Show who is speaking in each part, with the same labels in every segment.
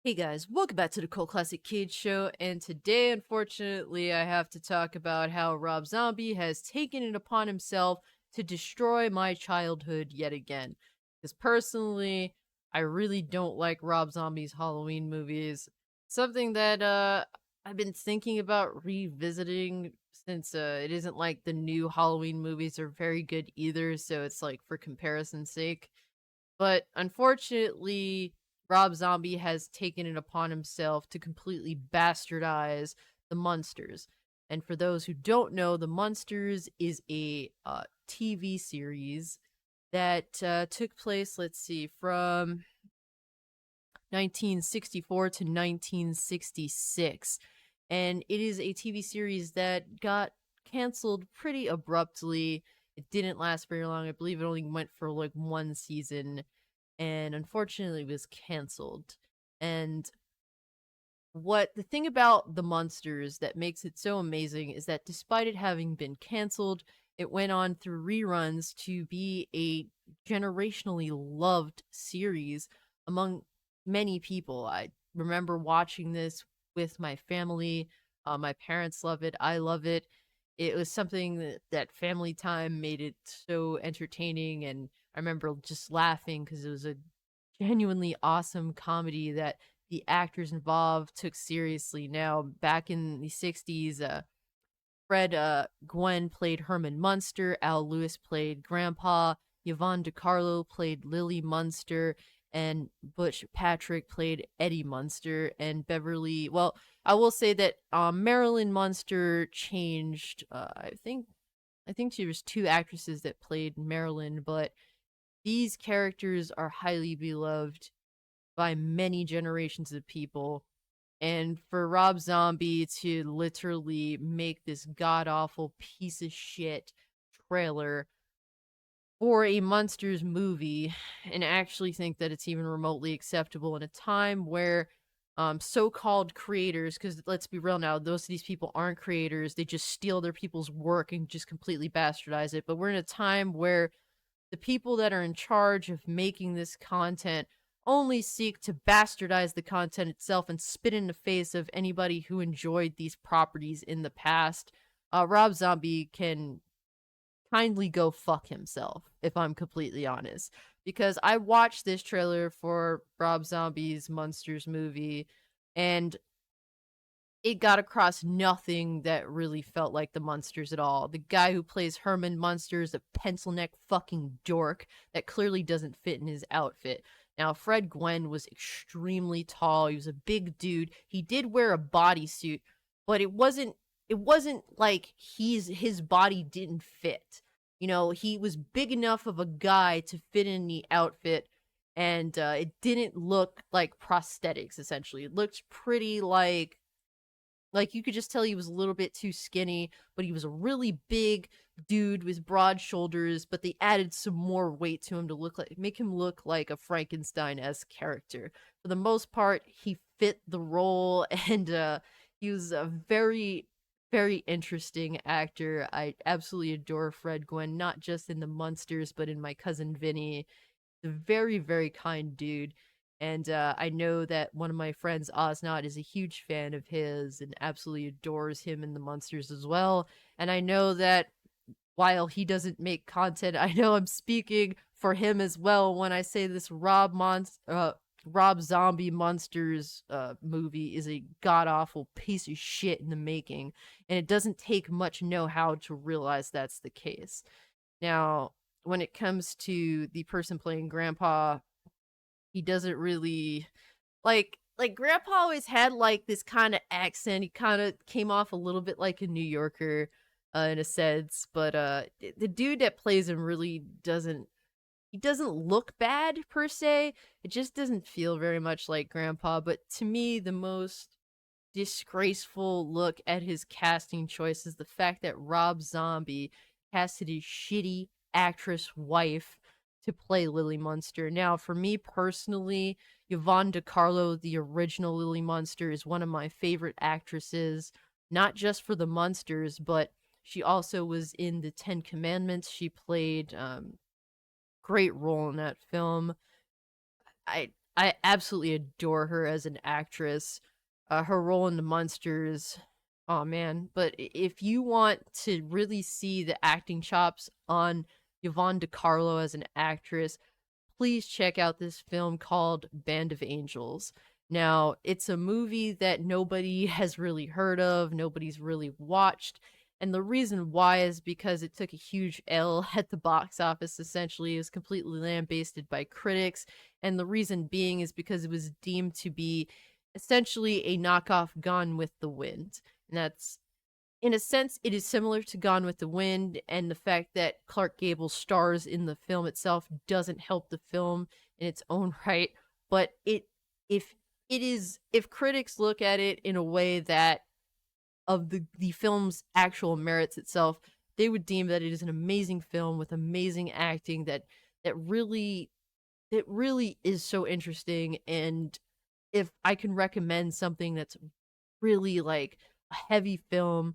Speaker 1: Hey guys, welcome back to the Cult Classic Kids Show, and today, unfortunately, I have to talk about how Rob Zombie has taken it upon himself to destroy my childhood yet again. Because personally, I really don't like Rob Zombie's Halloween movies. Something that I've been thinking about revisiting since it isn't like the new Halloween movies are very good either, so it's like for comparison's sake. But unfortunately, Rob Zombie has taken it upon himself to completely bastardize the Munsters. And for those who don't know, the Munsters is a TV series that took place, let's see, from 1964 to 1966. And it is a TV series that got canceled pretty abruptly. It didn't last very long. I believe it only went for like one season and unfortunately was canceled. And what the thing about the Munsters that makes it so amazing is that despite it having been canceled, it went on through reruns to be a generationally loved series among many people. I remember watching this with my family. My parents love it. I love it. It was something that family time made it so entertaining, and I remember just laughing because it was a genuinely awesome comedy that the actors involved took seriously. Now, back in the 60s, Fred Gwynn played Herman Munster, Al Lewis played Grandpa, Yvonne DiCarlo played Lily Munster, and Butch Patrick played Eddie Munster, and Beverly. Well, I will say that Marilyn Munster changed. I think she was two actresses that played Marilyn, but these characters are highly beloved by many generations of people. And for Rob Zombie to literally make this god awful piece of shit trailer for a Munsters movie and actually think that it's even remotely acceptable in a time where so-called creators, because let's be real now, those of these people aren't creators, they just steal their people's work and just completely bastardize it. But we're in a time where the people that are in charge of making this content only seek to bastardize the content itself and spit in the face of anybody who enjoyed these properties in the past. Rob Zombie can kindly go fuck himself, if I'm completely honest. Because I watched this trailer for Rob Zombie's Munsters movie, and it got across nothing that really felt like the Munsters at all. The guy who plays Herman Munster is a pencil neck fucking dork that clearly doesn't fit in his outfit. Now, Fred Gwynn was extremely tall. He was a big dude. He did wear a bodysuit, but it wasn't like his body didn't fit. You know, he was big enough of a guy to fit in the outfit, and it didn't look like prosthetics, essentially. It looked pretty like you could just tell he was a little bit too skinny, but he was a really big dude with broad shoulders, but they added some more weight to him to make him look like a Frankenstein-esque character. For the most part, he fit the role and he was a very very interesting actor. I absolutely adore Fred Gwynn, not just in the Munsters, but in My Cousin Vinny. A very, very kind dude. And I know that one of my friends, Osnot, is a huge fan of his and absolutely adores him in the Munsters as well. And I know that while he doesn't make content, I know I'm speaking for him as well when I say this Rob Zombie Munsters movie is a god awful piece of shit in the making, and it doesn't take much know how to realize that's the case. Now, when it comes to the person playing Grandpa, he doesn't really like Grandpa always had like this kind of accent. He kind of came off a little bit like a New Yorker in a sense, but the dude that plays him really doesn't he doesn't look bad per se. It just doesn't feel very much like Grandpa, but to me the most disgraceful look at his casting choice is the fact that Rob Zombie casted his shitty actress wife to play Lily Munster. Now, for me personally, Yvonne DiCarlo, the original Lily Munster, is one of my favorite actresses, not just for the Munsters, but she also was in the Ten Commandments. She played great role in that film. I absolutely adore her as an actress. Her role in the Munsters, oh man. But if you want to really see the acting chops on Yvonne DiCarlo as an actress, please check out this film called Band of Angels. Now, it's a movie that nobody has really heard of, nobody's really watched. And the reason why is because it took a huge L at the box office, essentially. It was completely lambasted by critics. And the reason being is because it was deemed to be essentially a knockoff Gone with the Wind. And that's, in a sense, it is similar to Gone with the Wind, and the fact that Clark Gable stars in the film itself doesn't help the film in its own right. But if if critics look at it in a way that of the film's actual merits itself, they would deem that it is an amazing film with amazing acting that really it really is so interesting. And if I can recommend something that's really like a heavy film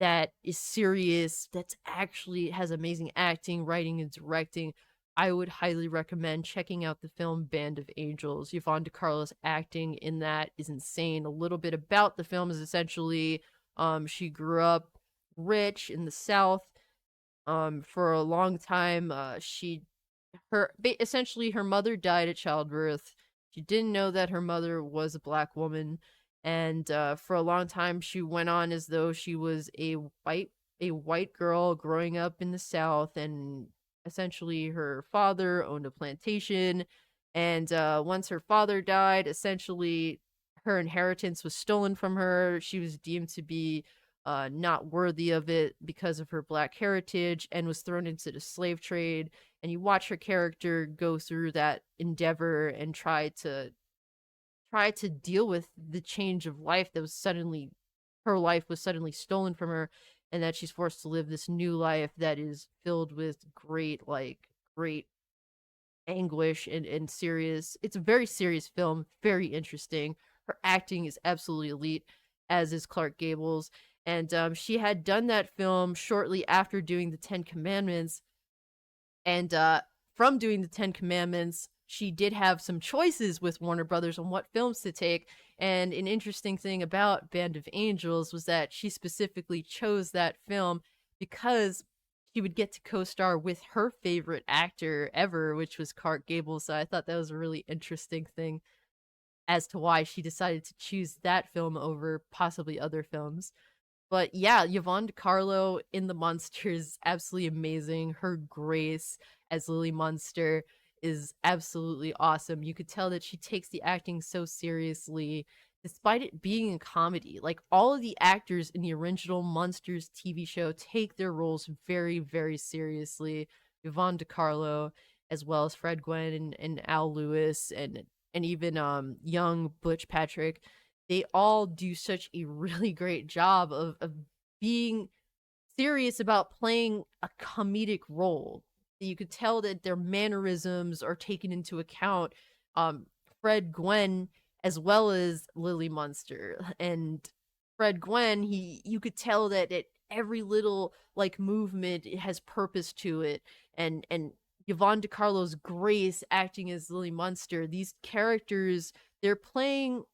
Speaker 1: that is serious, that's actually has amazing acting, writing, and directing, I would highly recommend checking out the film Band of Angels. Yvonne DiCarlo's acting in that is insane. A little bit about the film is essentially she grew up rich in the South. For a long time, essentially her mother died at childbirth. She didn't know that her mother was a black woman, and for a long time she went on as though she was a white girl growing up in the South. And essentially her father owned a plantation, and once her father died, essentially her inheritance was stolen from her. She was deemed to be not worthy of it because of her black heritage, and was thrown into the slave trade. And you watch her character go through that endeavor and try to deal with the change of life that was suddenly her life was suddenly stolen from her, and that she's forced to live this new life that is filled with great anguish and serious. It's a very serious film, very interesting. Her acting is absolutely elite, as is Clark Gable's. And she had done that film shortly after doing the Ten Commandments. And from doing the Ten Commandments, she did have some choices with Warner Brothers on what films to take. And an interesting thing about Band of Angels was that she specifically chose that film because she would get to co-star with her favorite actor ever, which was Clark Gable. So I thought that was a really interesting thing as to why she decided to choose that film over possibly other films. But yeah, Yvonne DiCarlo in The Munsters, absolutely amazing. Her grace as Lily Munster is absolutely awesome. You could tell that she takes the acting so seriously, despite it being a comedy. Like, all of the actors in the original Munsters TV show take their roles very, very seriously. Yvonne DiCarlo, as well as Fred Gwynn and Al Lewis, and even young Butch Patrick, they all do such a really great job of being serious about playing a comedic role. You could tell that their mannerisms are taken into account. Um, Fred Gwynn, as well as Lily Munster, and Fred Gwynn, you could tell that every little like movement has purpose to it. And Yvonne DiCarlo's grace acting as Lily Munster, these characters, they're playing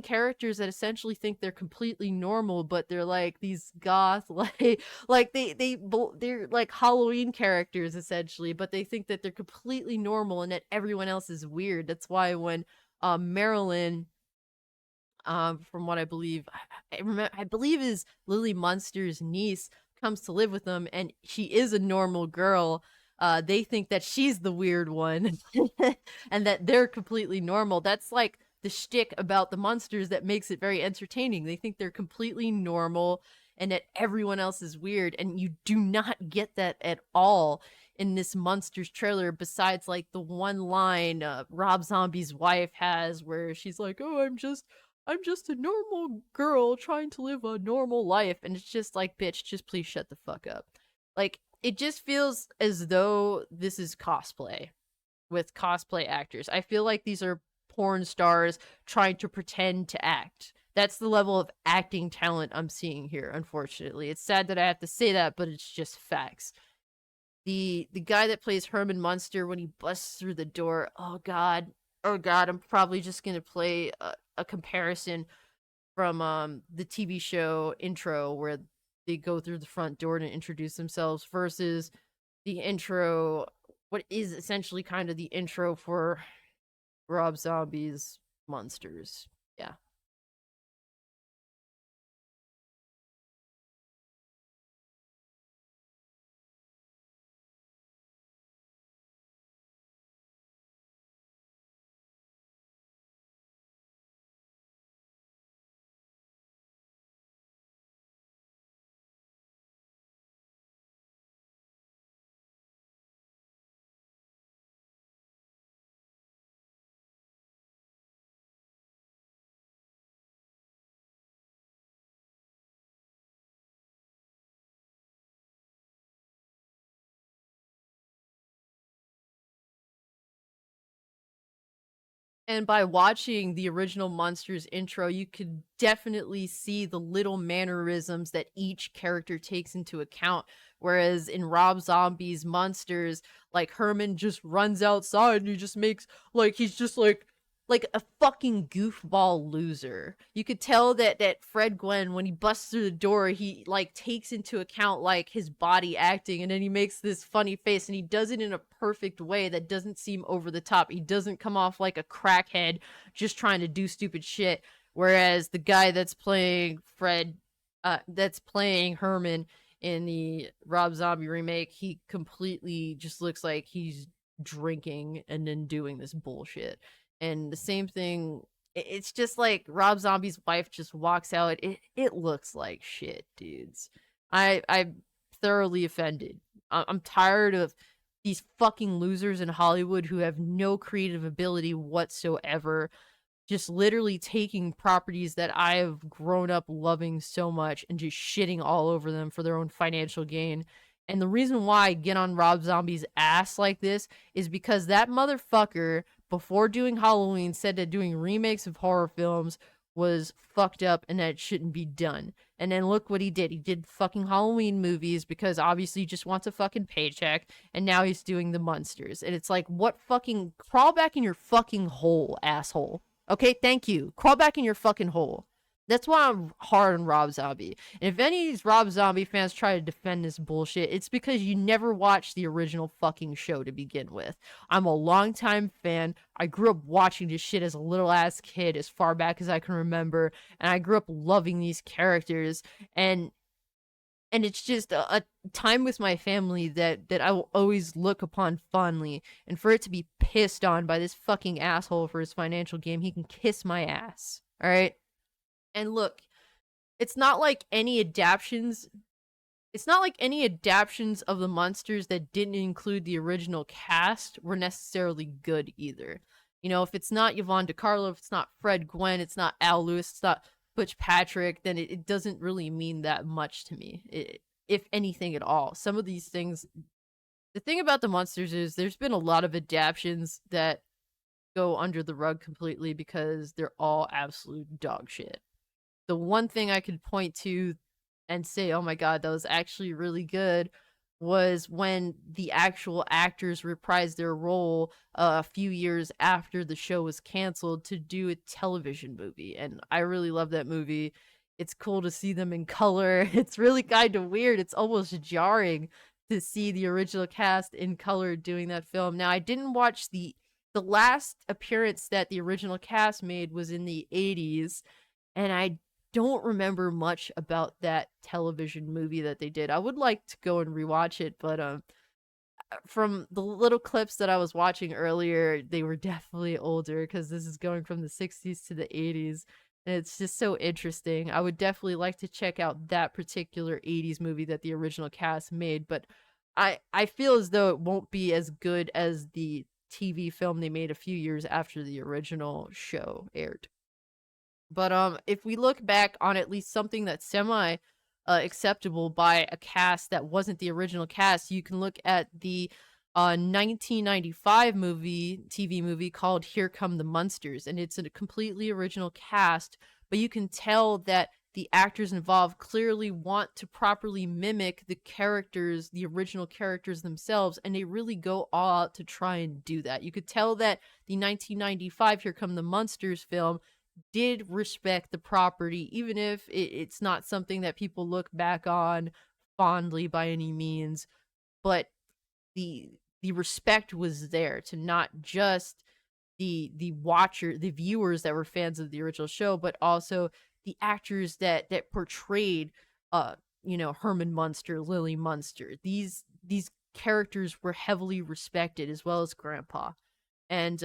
Speaker 1: characters that essentially think they're completely normal, but they're like these goth they're like Halloween characters essentially, but they think that they're completely normal and that everyone else is weird. That's why when Marilyn, from what I believe, I believe is Lily Munster's niece, comes to live with them, and she is a normal girl. They think that she's the weird one, and that they're completely normal. That's like the shtick about the Munsters that makes it very entertaining. They think they're completely normal, and that everyone else is weird, and you do not get that at all in this Munsters trailer. Besides, like, the one line Rob Zombie's wife has, where she's like, "Oh, I'm just a normal girl trying to live a normal life." And it's just like, bitch, just please shut the fuck up. Like, it just feels as though this is cosplay with cosplay actors. I feel like these are porn stars trying to pretend to act. That's the level of acting talent I'm seeing here, unfortunately. It's sad that I have to say that, but it's just facts. The guy that plays Herman Munster, when he busts through the door, oh god, Oh god, I'm probably just gonna play a comparison from the TV show intro where they go through the front door to introduce themselves versus the intro, what is essentially kind of the intro for Rob Zombie's Munsters. Yeah. And by watching the original Monsters intro, you could definitely see the little mannerisms that each character takes into account. Whereas in Rob Zombie's Monsters, like Herman just runs outside and he just makes like he's just like a fucking goofball loser. You could tell that Fred Gwen, when he busts through the door, he like takes into account like his body acting, and then he makes this funny face, and he does it in a perfect way that doesn't seem over the top. He doesn't come off like a crackhead just trying to do stupid shit. Whereas the guy that's playing that's playing Herman in the Rob Zombie remake, he completely just looks like he's drinking and then doing this bullshit. And the same thing, it's just like Rob Zombie's wife just walks out. It looks like shit, dudes. I'm thoroughly offended. I'm tired of these fucking losers in Hollywood who have no creative ability whatsoever, just literally taking properties that I have grown up loving so much and just shitting all over them for their own financial gain. And the reason why I get on Rob Zombie's ass like this is because that motherfucker, before doing Halloween, said that doing remakes of horror films was fucked up and that it shouldn't be done. And then look what he did. He did fucking Halloween movies because obviously he just wants a fucking paycheck. And now he's doing the Munsters. And it's like, what fucking. Crawl back in your fucking hole, asshole. Okay, thank you. Crawl back in your fucking hole. That's why I'm hard on Rob Zombie. And if any of these Rob Zombie fans try to defend this bullshit, it's because you never watched the original fucking show to begin with. I'm a longtime fan. I grew up watching this shit as a little ass kid, as far back as I can remember, and I grew up loving these characters. And it's just a time with my family that I will always look upon fondly. And for it to be pissed on by this fucking asshole for his financial game, he can kiss my ass. All right. And look, it's not like any adaptions. It's not like any adaptions of the Munsters that didn't include the original cast were necessarily good either. You know, if it's not Yvonne DiCarlo, if it's not Fred Gwynn, it's not Al Lewis, it's not Butch Patrick, then it doesn't really mean that much to me, if anything at all. Some of these things, the thing about the Munsters is there's been a lot of adaptions that go under the rug completely because they're all absolute dog shit. The one thing I could point to and say, oh my god, that was actually really good, was when the actual actors reprised their role a few years after the show was canceled to do a television movie. And I really love that movie. It's cool to see them in color. It's really kind of weird. It's almost jarring to see the original cast in color doing that film. Now, I didn't watch the last appearance that the original cast made was in the 80s, and I don't remember much about that television movie that they did. I would like to go and rewatch it, but from the little clips that I was watching earlier, they were definitely older because this is going from the 60s to the 80s. And it's just so interesting. I would definitely like to check out that particular 80s movie that the original cast made, but I feel as though it won't be as good as the TV film they made a few years after the original show aired. But if we look back on at least something that's semi acceptable by a cast that wasn't the original cast, you can look at the 1995 TV movie called Here Come the Munsters, and it's a completely original cast, but you can tell that the actors involved clearly want to properly mimic the characters, the original characters themselves, and they really go all out to try and do that. You could tell that the 1995 Here Come the Munsters film did respect the property, even if it's not something that people look back on fondly by any means. But the respect was there to not just the viewers that were fans of the original show, but also the actors that portrayed Herman Munster, Lily Munster. These characters were heavily respected, as well as Grandpa. And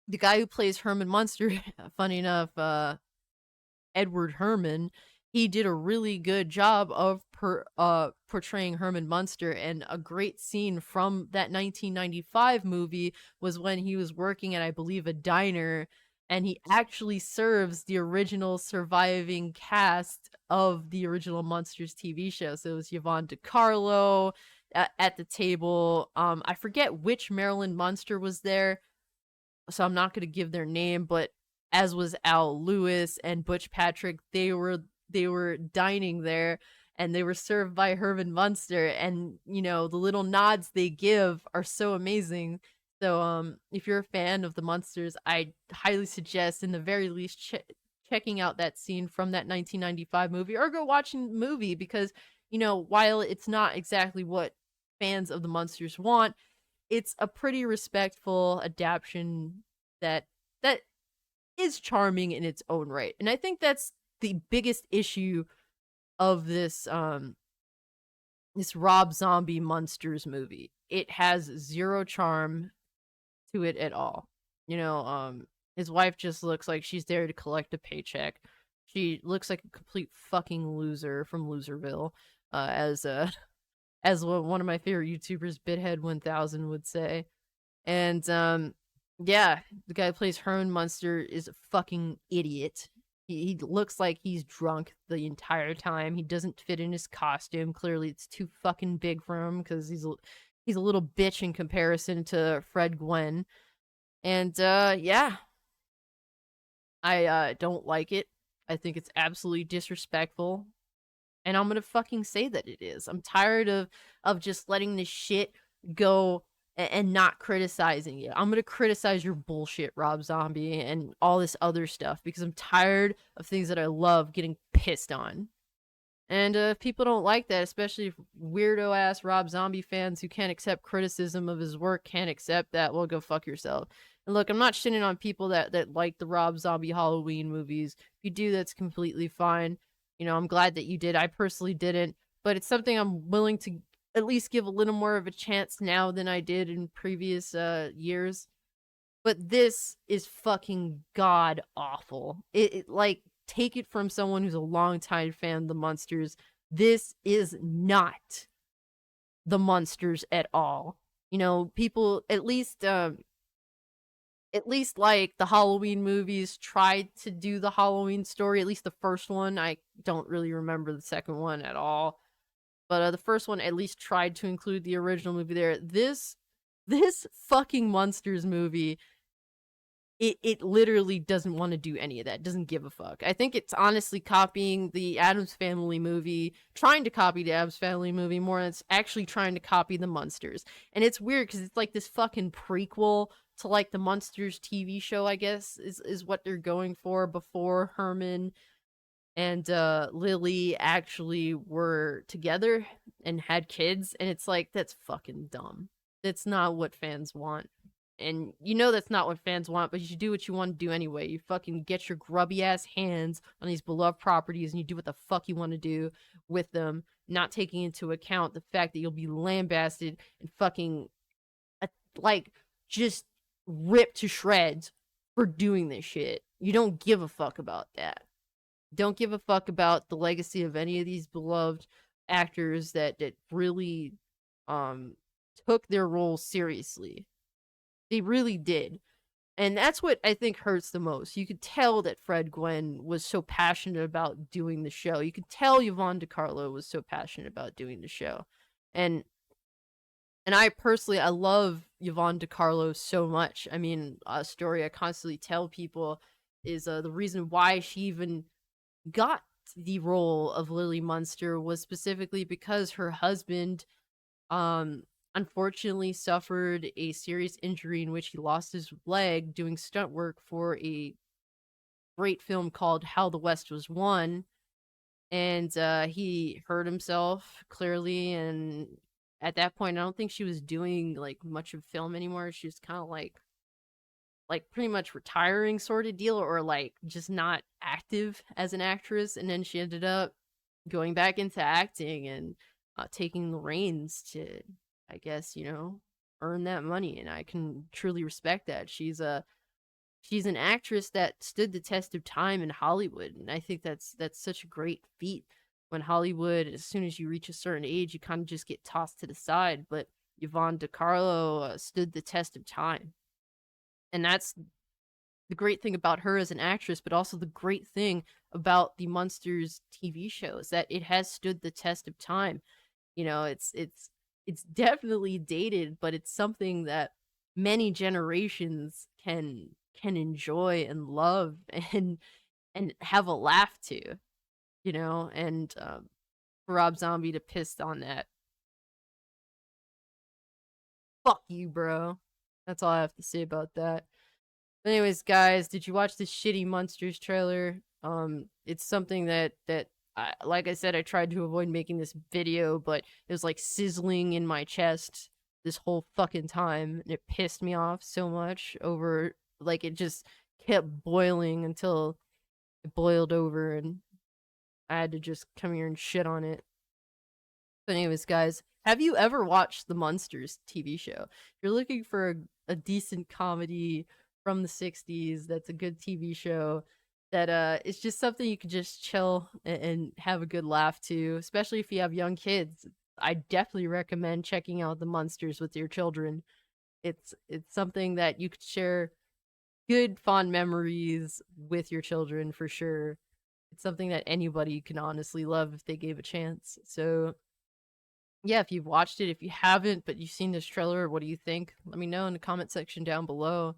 Speaker 1: the guy who plays Herman Munster, funny enough, Edward Herman, he did a really good job of portraying Herman Munster. And a great scene from that 1995 movie was when he was working at, I believe, a diner, and he actually serves the original surviving cast of the original Munsters TV show. So it was Yvonne DiCarlo at the table. I forget which Marilyn Munster was there, so I'm not going to give their name, but as was Al Lewis and Butch Patrick, they were dining there, and they were served by Herman Munster, and the little nods they give are so amazing. So if you're a fan of the Munsters, I highly suggest, in the very least, checking out that scene from that 1995 movie, or go watching the movie, because while it's not exactly what fans of the Munsters want, it's a pretty respectful adaptation that is charming in its own right. And I think that's the biggest issue of this this Rob Zombie Munsters movie. It has zero charm to it at all. His wife just looks like she's there to collect a paycheck. She looks like a complete fucking loser from Loserville, as one of my favorite YouTubers, Bithead1000, would say. And yeah, the guy who plays Herman Munster is a fucking idiot. He looks like he's drunk the entire time. He doesn't fit in his costume. Clearly, it's too fucking big for him, because he's a little bitch in comparison to Fred Gwynn. And yeah, I don't like it. I think it's absolutely disrespectful, and I'm gonna fucking say that it is. I'm tired of just letting this shit go and not criticizing it. I'm gonna criticize your bullshit, Rob Zombie, and all this other stuff, because I'm tired of things that I love getting pissed on. And if people don't like that, especially weirdo ass Rob Zombie fans who can't accept criticism of his work, can't accept that, well, go fuck yourself. And look, I'm not shitting on people that like the Rob Zombie Halloween movies. If you do, that's completely fine. I'm glad that you did. I personally didn't, but it's something I'm willing to at least give a little more of a chance now than I did in previous years. But this is fucking god awful. It like, take it from someone who's a longtime fan of the Munsters. This is not the Munsters at all. People at least like the Halloween movies tried to do the Halloween story, at least the first one. I don't really remember the second one at all. But the first one at least tried to include the original movie there. This fucking Munsters movie, it literally doesn't want to do any of that. It doesn't give a fuck. I think it's honestly copying the Addams Family movie, trying to copy the Addams Family movie more than it's actually trying to copy the Munsters. And it's weird, because it's like this fucking prequel to like the Munsters TV show, I guess, is what they're going for, before Herman and Lily actually were together and had kids. And it's like, that's fucking dumb. That's not what fans want. And that's not what fans want, but you should do what you want to do anyway. You fucking get your grubby ass hands on these beloved properties, and you do what the fuck you want to do with them, not taking into account the fact that you'll be lambasted and fucking just ripped to shreds for doing this shit. You don't give a fuck about that. Don't give a fuck about the legacy of any of these beloved actors that really took their roles seriously. They really did. And that's what I think hurts the most. You could tell that Fred Gwynn was so passionate about doing the show. You could tell Yvonne DiCarlo was so passionate about doing the show. And I personally, I love Yvonne DiCarlo so much. I mean, a story I constantly tell people is the reason why she even got the role of Lily Munster was specifically because her husband, um, unfortunately suffered a serious injury in which he lost his leg doing stunt work for a great film called How the West Was Won. And he hurt himself clearly, and at that point I don't think she was doing like much of film anymore. She was kind of like pretty much retiring sort of deal, or like just not active as an actress. And then she ended up going back into acting and taking the reins to, I guess, earn that money. And I can truly respect that. She's an actress that stood the test of time in Hollywood, and I think that's such a great feat. When Hollywood, as soon as you reach a certain age, you kind of just get tossed to the side. But Yvonne De Carlo stood the test of time, and that's the great thing about her as an actress, but also the great thing about the Munsters TV show is that it has stood the test of time. It's definitely dated, but it's something that many generations can enjoy and love and have a laugh to, and for Rob Zombie to piss on that, fuck you, bro. That's all I have to say about that. But anyways, guys, did you watch this shitty Munsters trailer? It's something that like I said, I tried to avoid making this video, but it was like sizzling in my chest this whole fucking time, and it pissed me off so much over, like, it just kept boiling until it boiled over, and I had to just come here and shit on it. But anyways, guys, have you ever watched the Munsters TV show? If you're looking for a decent comedy from the 60s that's a good TV show, that it's just something you can just chill and have a good laugh to, especially if you have young kids. I definitely recommend checking out the Munsters with your children. It's something that you could share good fond memories with your children for sure. It's something that anybody can honestly love if they gave a chance. So yeah, if you've watched it, if you haven't, but you've seen this trailer, what do you think? Let me know in the comment section down below.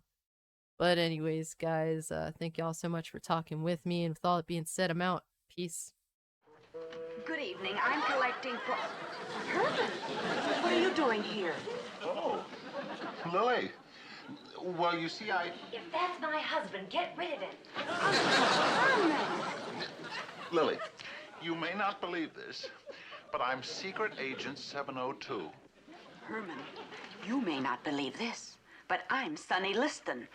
Speaker 1: But anyways, guys, thank y'all so much for talking with me. And with all that being said, I'm out. Peace.
Speaker 2: Good evening. I'm collecting for... Herman, what are you doing here?
Speaker 3: Oh, Lily. Well, you see,
Speaker 4: If that's my husband, get rid of him.
Speaker 2: Herman!
Speaker 3: Lily, you may not believe this, but I'm Secret Agent 702.
Speaker 2: Herman, you may not believe this, but I'm Sonny Liston.